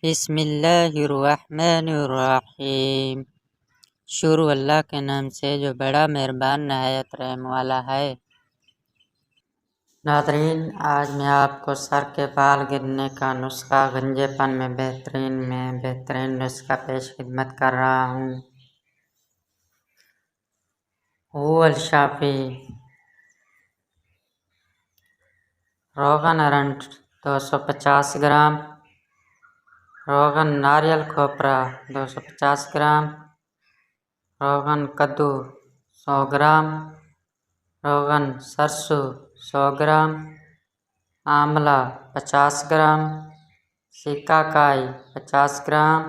بسم اللہ الرحمن الرحیم۔ شروع اللہ کے نام سے جو بڑا مہربان نہایت رحم والا ہے۔ ناظرین، آج میں آپ کو سر کے بال گرنے کا نسخہ گنجے پن میں بہترین نسخہ پیش خدمت کر رہا ہوں۔ اول شافی، روغن ارنڈ 250 گرام، روغن ناریل کھوپرا 250 گرام، روغن کدو 100 گرام، روغن سرسوں 100 گرام، آملہ 50 گرام، سکہ کائی 50 گرام،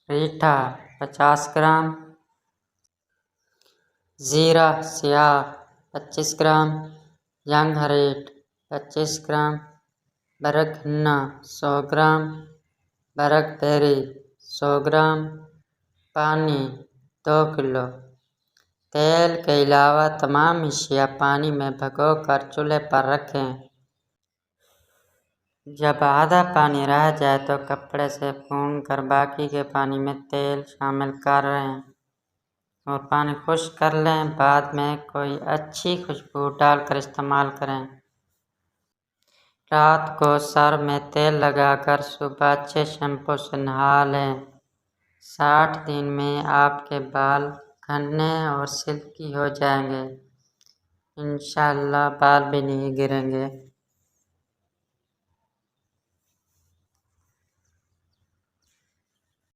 ریٹھا 50 گرام، زیرہ سیاہ 25 گرام، ینگ ہریٹ 25 گرام، برک ہنا 100 گرام، برک بیری 100 گرام، پانی 2 کلو۔ تیل کے علاوہ تمام اشیاء پانی میں بھگو کر چولہے پر رکھیں۔ جب آدھا پانی رہ جائے تو کپڑے سے پھون کر باقی کے پانی میں تیل شامل کریں اور پانی خشک کر لیں۔ بعد میں کوئی اچھی خوشبو ڈال کر استعمال کریں۔ رات کو سر میں تیل لگا کر صبح اچھے شیمپو سے نہا لیں۔ 60 دن میں آپ کے بال گھنے اور سلکی ہو جائیں گے۔ انشاءاللہ بال بھی نہیں گریں گے۔